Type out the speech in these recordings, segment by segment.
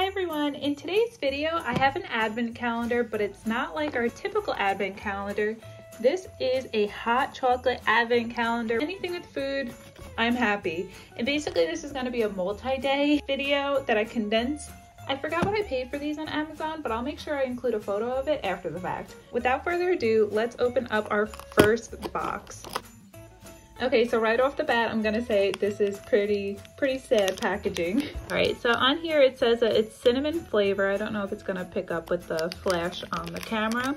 everyone, in today's video I have an advent calendar, but it's not like our typical advent calendar. This is a hot chocolate advent calendar. Anything with food, I'm happy. And basically this is going to be a multi-day video that I condensed. I forgot what I paid for these on Amazon, but I'll make sure I include a photo of it after the fact. Without further ado, let's open up our first box. Okay, so right off the bat, I'm gonna say this is pretty sad packaging. All right, so on here it says that it's cinnamon flavor. I don't know if it's gonna pick up with the flash on the camera.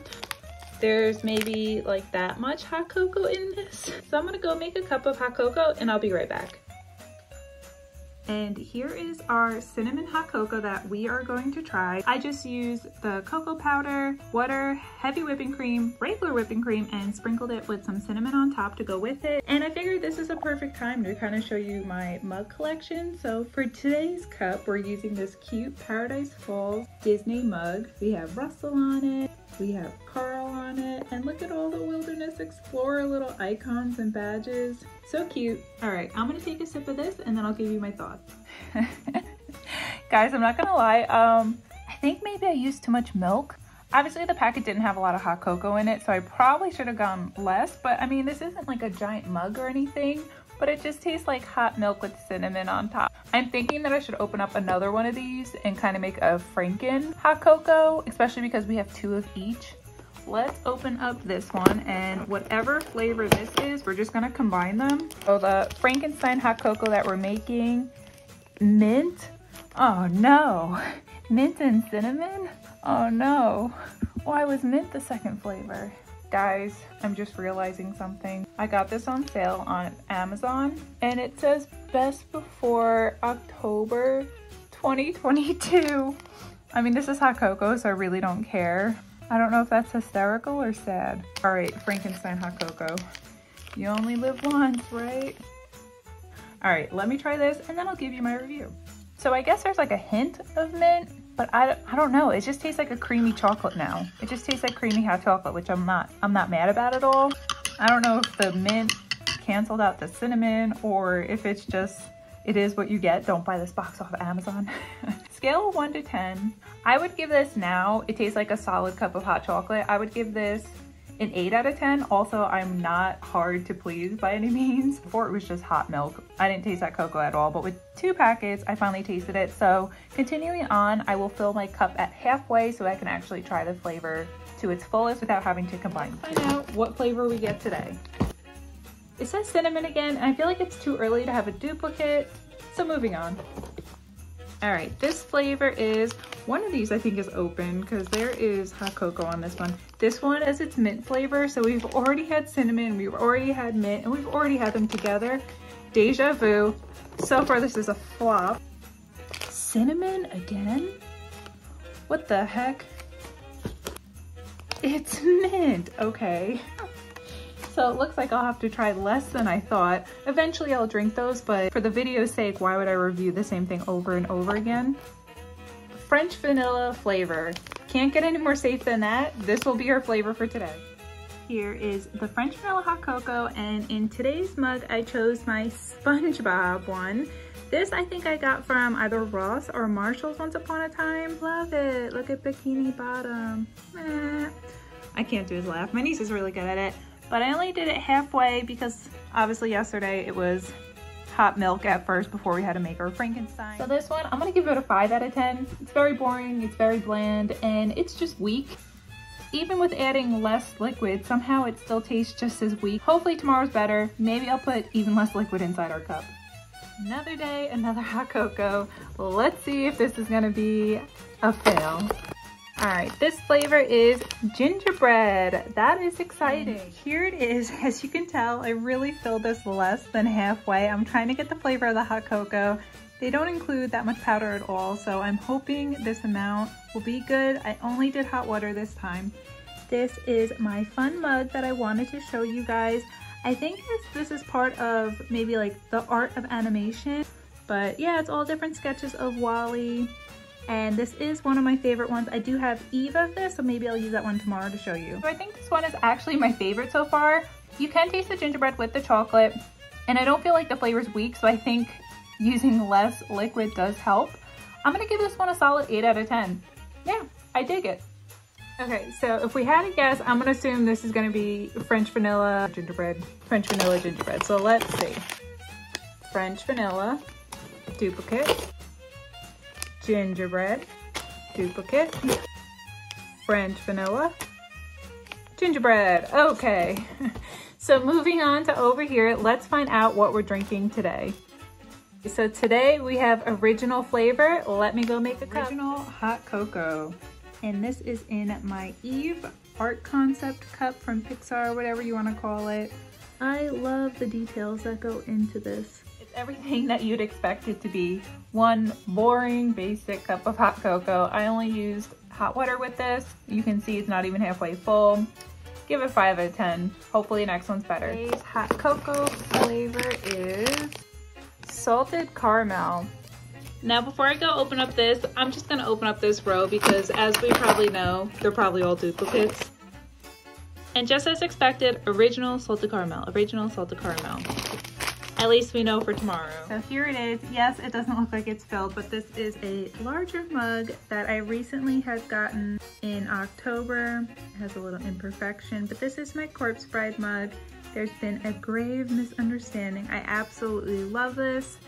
There's maybe like that much hot cocoa in this. So I'm gonna go make a cup of hot cocoa and I'll be right back. And here is our cinnamon hot cocoa that we are going to try. I just used the cocoa powder, water, heavy whipping cream, regular whipping cream, and sprinkled it with some cinnamon on top to go with it. And I figured this is a perfect time to kind of show you my mug collection. So for today's cup, we're using this cute Paradise Falls Disney mug. We have Russell on it, we have Carl on it, and look at all the Wilderness Explorer little icons and badges. So cute. All right, I'm gonna take a sip of this and then I'll give you my thoughts. Guys, I'm not gonna lie, I think maybe I used too much milk. Obviously the packet didn't have a lot of hot cocoa in it, so I probably should have gone less, but I mean, this isn't like a giant mug or anything, but it just tastes like hot milk with cinnamon on top. I'm thinking that I should open up another one of these and kind of make a Franken hot cocoa, especially because we have two of each. Let's open up this one, and whatever flavor this is, we're just gonna combine them. So the Frankenstein hot cocoa that we're making, mint, oh no, mint and cinnamon, oh no. Why was mint the second flavor? Guys, I'm just realizing something. I got this on sale on Amazon and it says best before October 2022. I mean, this is hot cocoa, so I really don't care. I don't know if that's hysterical or sad. All right, Frankenstein hot cocoa. You only live once, right? All right, let me try this and then I'll give you my review. So I guess there's like a hint of mint, but I don't know. It just tastes like a creamy chocolate now. It just tastes like creamy hot chocolate, which I'm not mad about at all. I don't know if the mint canceled out the cinnamon or if it's just, it is what you get. Don't buy this box off of Amazon. Scale of 1 to 10. I would give this now, it tastes like a solid cup of hot chocolate. I would give this an 8 out of 10. Also, I'm not hard to please by any means. Before it was just hot milk. I didn't taste that cocoa at all, but with 2 packets, I finally tasted it. So continuing on, I will fill my cup at halfway so I can actually try the flavor to its fullest without having to combine. Find out what flavor we get today. It says cinnamon again, and I feel like it's too early to have a duplicate. So moving on. All right, this flavor is, one of these I think is open because there is hot cocoa on this one. This one is its mint flavor. So we've already had cinnamon, we've already had mint, and we've already had them together. Deja vu. So far this is a flop. Cinnamon again? What the heck? It's mint, okay. So it looks like I'll have to try less than I thought. Eventually I'll drink those, but for the video's sake, why would I review the same thing over and over again? French vanilla flavor. Can't get any more safe than that. This will be our flavor for today. Here is the French vanilla hot cocoa, and in today's mug, I chose my SpongeBob one. This I think I got from either Ross or Marshall's once upon a time. Love it. Look at Bikini Bottom. I can't do his laugh. My niece is really good at it. But I only did it halfway because obviously yesterday it was hot milk at first before we had to make our Frankenstein. So this one, I'm gonna give it a 5 out of 10. It's very boring, it's very bland, and it's just weak. Even with adding less liquid, somehow it still tastes just as weak. Hopefully tomorrow's better. Maybe I'll put even less liquid inside our cup. Another day, another hot cocoa. Let's see if this is gonna be a fail. All right, this flavor is gingerbread. That is exciting. And here it is. As you can tell, I really filled this less than halfway. I'm trying to get the flavor of the hot cocoa. They don't include that much powder at all, so I'm hoping this amount will be good. I only did hot water this time. This is my fun mug that I wanted to show you guys. I think this is part of maybe like the art of animation, but yeah, it's all different sketches of Wally. And this is one of my favorite ones. I do have Eve of this, so maybe I'll use that one tomorrow to show you. So I think this one is actually my favorite so far. You can taste the gingerbread with the chocolate, and I don't feel like the flavor's weak, so I think using less liquid does help. I'm gonna give this one a solid 8 out of 10. Yeah, I dig it. Okay, so if we had a guess, I'm gonna assume this is gonna be French vanilla gingerbread. French vanilla gingerbread. So let's see. French vanilla, duplicate. Gingerbread, duplicate. French vanilla, gingerbread. Okay. So moving on to over here, let's find out what we're drinking today. So today we have original flavor. Let me go make a cup. Original hot cocoa. And this is in my Eve art concept cup from Pixar, whatever you want to call it. I love the details that go into this. It's everything that you'd expect it to be. One boring, basic cup of hot cocoa. I only used hot water with this. You can see it's not even halfway full. Give it 5 out of 10. Hopefully next one's better. Today's hot cocoa flavor is salted caramel. Now before I go open up this, I'm just gonna open up this row because as we probably know, they're probably all duplicates. And just as expected, original salted caramel, original salted caramel. At least we know for tomorrow. So here it is. Yes, it doesn't look like it's filled, but this is a larger mug that I recently had gotten in October. It has a little imperfection, but this is my Corpse Bride mug. There's been a grave misunderstanding. I absolutely love this.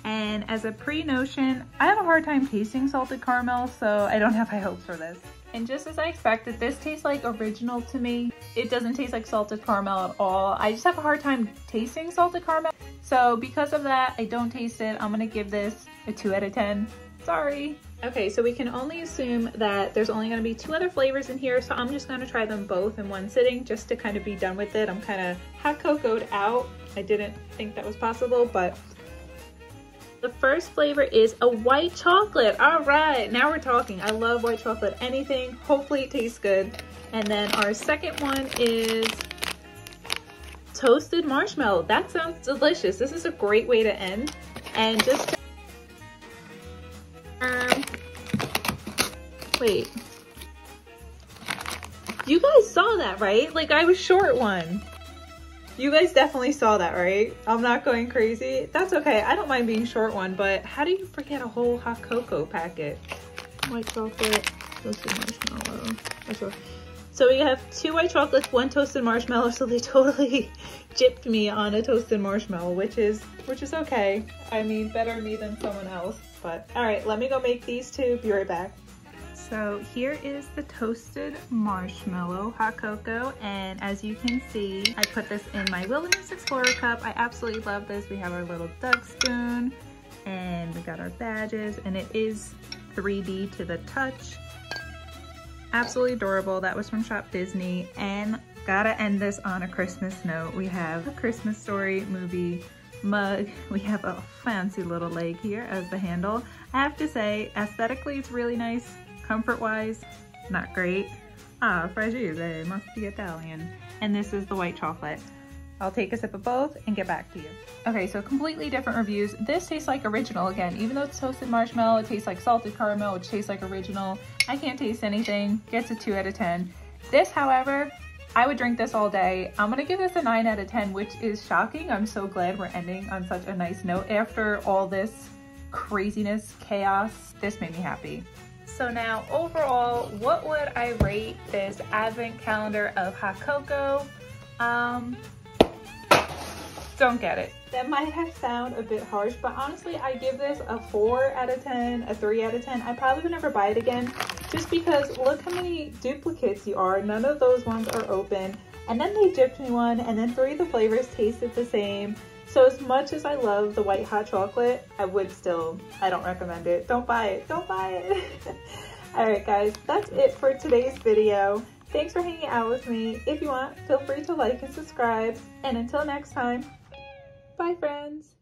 And as a pre-notion, I have a hard time tasting salted caramel, so I don't have high hopes for this. And just as I expected, this tastes like original to me. It doesn't taste like salted caramel at all. I just have a hard time tasting salted caramel. So because of that, I don't taste it. I'm gonna give this a 2 out of 10. Sorry. Okay, so we can only assume that there's only gonna be 2 other flavors in here, so I'm just gonna try them both in one sitting just to kind of be done with it. I'm kind of hot cocoa'd out. I didn't think that was possible, but the first flavor is a white chocolate. All right, now we're talking. I love white chocolate, anything. Hopefully it tastes good. And then our second one is toasted marshmallow. That sounds delicious. This is a great way to end. And just wait. You guys saw that, right? Like I was short one. You guys definitely saw that, right? I'm not going crazy. That's okay. I don't mind being short one, but how do you forget a whole hot cocoa packet? White chocolate, toasted marshmallow. So we have 2 white chocolates, 1 toasted marshmallow. So they totally gypped me on a toasted marshmallow, which is okay. I mean, better me than someone else. But all right, let me go make these 2. Be right back. So here is the toasted marshmallow hot cocoa, and as you can see, I put this in my Wilderness Explorer cup. I absolutely love this. We have our little duck spoon, and we got our badges, and it is 3D to the touch. Absolutely adorable. That was from Shop Disney, and gotta end this on a Christmas note. We have a Christmas Story movie mug. We have a fancy little leg here as the handle. I have to say, aesthetically, it's really nice. Comfort-wise, not great. Ah, fragile, must be Italian. And this is the white chocolate. I'll take a sip of both and get back to you. Okay, so completely different reviews. This tastes like original again. Even though it's toasted marshmallow, it tastes like salted caramel, which tastes like original. I can't taste anything. Gets a 2 out of 10. This, however, I would drink this all day. I'm gonna give this a 9 out of 10, which is shocking. I'm so glad we're ending on such a nice note. After all this craziness, chaos, this made me happy. So now overall, what would I rate this advent calendar of hot cocoa? Don't get it. That might have sound a bit harsh, but honestly, I give this a 4 out of 10, a 3 out of 10. I probably would never buy it again, just because look how many duplicates you are. None of those ones are open. And then they gypped me one, and then 3 of the flavors tasted the same. So as much as I love the white hot chocolate, I don't recommend it. Don't buy it, don't buy it. All right guys, that's it for today's video. Thanks for hanging out with me. If you want, feel free to like and subscribe. And until next time, bye friends.